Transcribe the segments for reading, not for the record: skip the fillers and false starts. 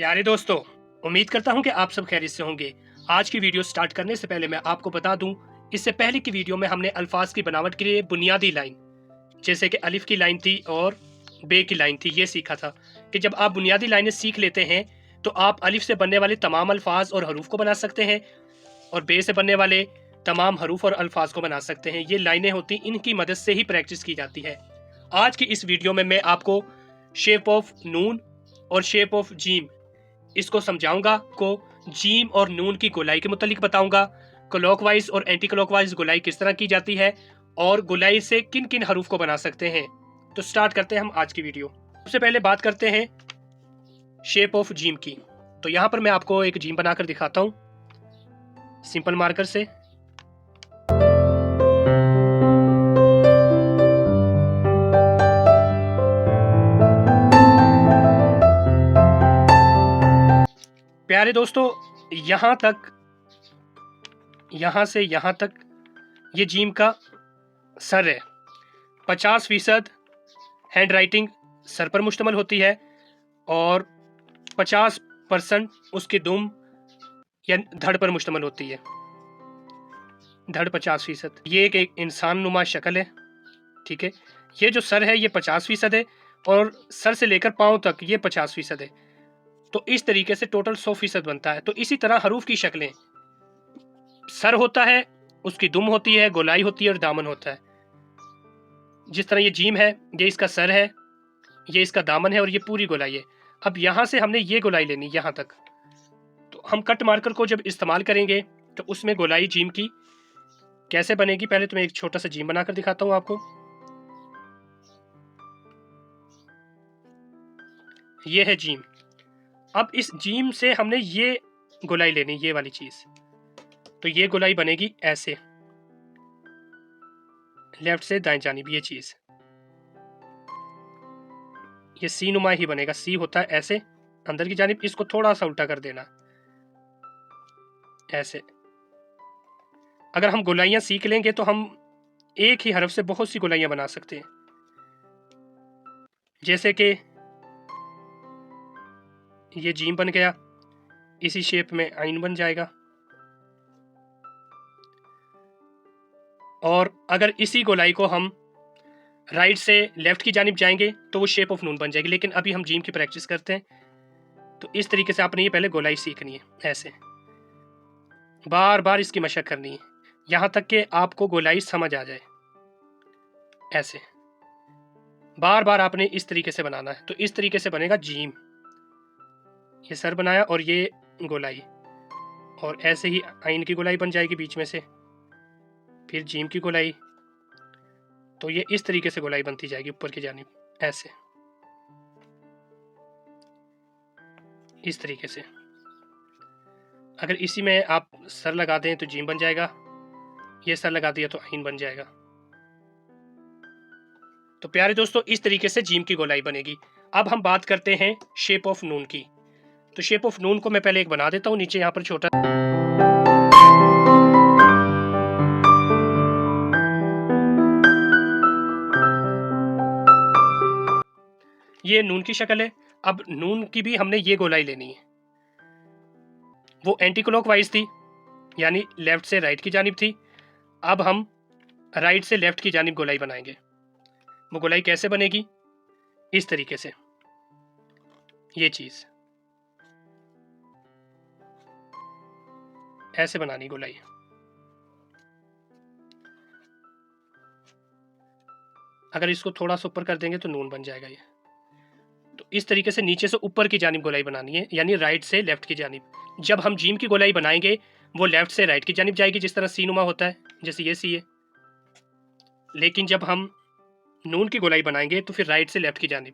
प्यारे दोस्तों, उम्मीद करता हूं कि आप सब खैरियत से होंगे। आज की वीडियो स्टार्ट करने से पहले मैं आपको बता दूं, इससे पहले की वीडियो में हमने अल्फाज की बनावट के लिए बुनियादी लाइन जैसे कि अलिफ की लाइन थी और बे की लाइन थी, ये सीखा था कि जब आप बुनियादी लाइनें सीख लेते हैं तो आप अलिफ से बनने वाले तमाम अल्फाज और हरूफ को बना सकते हैं और बे से बनने वाले तमाम हरूफ और अल्फाज को बना सकते हैं। ये लाइनें होती, इनकी मदद से ही प्रैक्टिस की जाती है। आज की इस वीडियो में मैं आपको शेप ऑफ नून और शेप ऑफ जीम इसको समझाऊंगा, को जीम और नून की गोलाई के मुतालिक बताऊंगा, क्लॉकवाइज और एंटी क्लॉकवाइज गोलाई किस तरह की जाती है और गोलाई से किन किन हरूफ को बना सकते हैं। तो स्टार्ट करते हैं हम आज की वीडियो। सबसे पहले बात करते हैं शेप ऑफ जीम की। तो यहाँ पर मैं आपको एक जीम बनाकर दिखाता हूँ सिंपल मार्कर से। प्यारे दोस्तों, यहाँ से यहाँ तक ये जीम का सर है। 50% हैंड राइटिंग सर पर मुश्तमल होती है और 50% उसकी दुम या धड़ पर मुश्तमल होती है। धड़ 50%। ये एक इंसान नुमा शक्ल है, ठीक है। ये जो सर है ये 50% है और सर से लेकर पाँव तक ये 50% है। तो इस तरीके से टोटल 100% बनता है। तो इसी तरह हरूफ की शक्लें, सर होता है, उसकी दुम होती है, गोलाई होती है और दामन होता है। जिस तरह ये जीम है, ये इसका सर है, ये इसका दामन है और ये पूरी गोलाई है। अब यहां से हमने ये गोलाई लेनी यहां तक। तो हम कट मार्कर को जब इस्तेमाल करेंगे तो उसमें गोलाई जीम की कैसे बनेगी, पहले तो मैं एक छोटा सा जीम बनाकर दिखाता हूं आपको। ये है जीम। अब इस जीम से हमने ये गोलाई लेनी, ये वाली चीज। तो ये गोलाई बनेगी ऐसे, लेफ्ट से दाएं जानिब ये चीज। ये सी नुमा ही बनेगा। सी होता है ऐसे अंदर की जानिब, इसको थोड़ा सा उल्टा कर देना ऐसे। अगर हम गोलाइयां सीख लेंगे तो हम एक ही हरफ से बहुत सी गोलाइयां बना सकते हैं। जैसे कि ये जीम बन गया, इसी शेप में आइन बन जाएगा। और अगर इसी गोलाई को हम राइट से लेफ्ट की जानिब जाएंगे तो वो शेप ऑफ नून बन जाएगी। लेकिन अभी हम जीम की प्रैक्टिस करते हैं, तो इस तरीके से आपने ये पहले गोलाई सीखनी है। ऐसे बार बार इसकी मशक करनी है यहां तक कि आपको गोलाई समझ आ जाए। ऐसे बार बार आपने इस तरीके से बनाना है। तो इस तरीके से बनेगा जीम। ये सर बनाया और ये गोलाई, और ऐसे ही आइन की गोलाई बन जाएगी बीच में से, फिर जीम की गोलाई। तो ये इस तरीके से गोलाई बनती जाएगी ऊपर की जानिब, ऐसे इस तरीके से। अगर इसी में आप सर लगा दें तो जीम बन जाएगा, ये सर लगा दिया तो आइन बन जाएगा। तो प्यारे दोस्तों, इस तरीके से जीम की गोलाई बनेगी। अब हम बात करते हैं शेप ऑफ नून की। तो शेप ऑफ नून को मैं पहले एक बना देता हूं नीचे, यहां पर छोटा। ये नून की शक्ल है। अब नून की भी हमने ये गोलाई लेनी है। वो एंटी क्लॉकवाइज थी, यानी लेफ्ट से राइट की जानिब थी। अब हम राइट से लेफ्ट की जानिब गोलाई बनाएंगे। वो गोलाई कैसे बनेगी, इस तरीके से। ये चीज ऐसे बनानी गोलाई। अगर इसको थोड़ा सा ऊपर कर देंगे तो नून बन जाएगा ये। तो इस तरीके से नीचे से ऊपर की जानिब गोलाई बनानी है, यानी राइट से लेफ्ट की जानिब। जब हम जीम की गोलाई बनाएंगे वो लेफ्ट से राइट की जानिब जाएगी, जिस तरह सी नुमा होता है, जैसे ये सी है। लेकिन जब हम नून की गोलाई बनाएंगे तो फिर राइट से लेफ्ट की जानिब,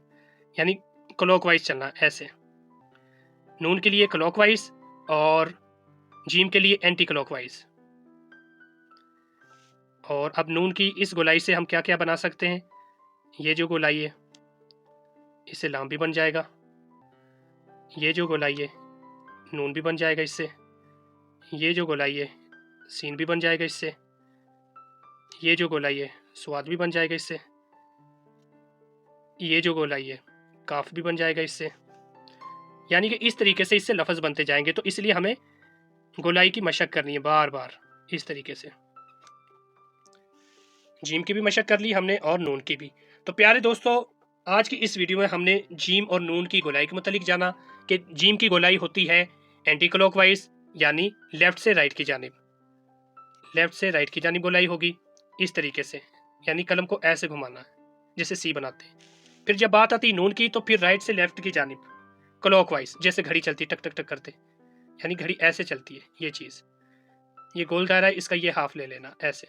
यानी क्लॉकवाइज चलना। ऐसे नून के लिए क्लॉकवाइज और जीम के लिए एंटी क्लॉकवाइज। और अब नून की इस गोलाई से हम क्या क्या बना सकते हैं। ये जो गोलाई है इससे लाम भी बन जाएगा। ये जो गोलाई है नून भी बन जाएगा इससे। ये जो गोलाई है सीन भी बन जाएगा इससे। ये जो गोलाई है स्वाद भी बन जाएगा इससे। ये जो गोलाई है काफ भी बन जाएगा इससे। यानी कि इस तरीके से इससे लफ्ज़ बनते जाएंगे। तो इसलिए हमें गोलाई की मशक करनी है बार बार इस तरीके से। जीम की भी मशक कर ली हमने और नून की भी। तो प्यारे दोस्तों, आज की इस वीडियो में हमने जीम और नून की गोलाई के मुतालिक जाना कि जीम की गोलाई होती है एंटी क्लॉकवाइज, यानी लेफ्ट से राइट की जानिब। लेफ्ट से राइट की जानिब गोलाई होगी इस तरीके से, यानी कलम को ऐसे घुमाना है जैसे सी बनाते हैं। फिर जब बात आती है नून की, तो फिर राइट से लेफ्ट की जानिब क्लॉकवाइज, जैसे घड़ी चलती है टक टक टक करते, यानी घड़ी ऐसे चलती है। ये चीज़, ये गोल दायरा है, इसका ये हाफ ले लेना ऐसे।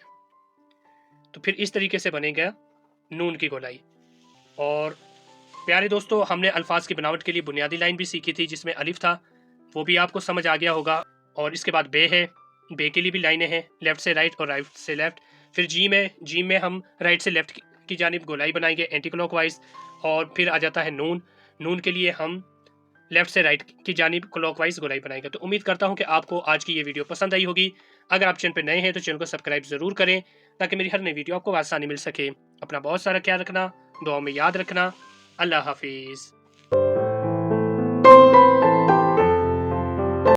तो फिर इस तरीके से बनेगा नून की गोलाई। और प्यारे दोस्तों, हमने अल्फाज की बनावट के लिए बुनियादी लाइन भी सीखी थी, जिसमें अलिफ था, वो भी आपको समझ आ गया होगा। और इसके बाद बे है, बे के लिए भी लाइनें हैं, लेफ्ट से राइट और राइट से लेफ्ट। फिर जीम है, जीम में हम राइट से लेफ्ट की जानिब गोलाई बनाएंगे एंटी क्लॉकवाइज। और फिर आ जाता है नून, नून के लिए हम लेफ्ट से राइट की जानिब क्लॉकवाइज गोलाई बनाएंगे। तो उम्मीद करता हूँ कि आपको आज की ये वीडियो पसंद आई होगी। अगर आप चैनल पर नए हैं तो चैनल को सब्सक्राइब ज़रूर करें, ताकि मेरी हर नई वीडियो आपको आसानी मिल सके। अपना बहुत सारा ख्याल रखना, दुआ में याद रखना। अल्लाह हाफिज़।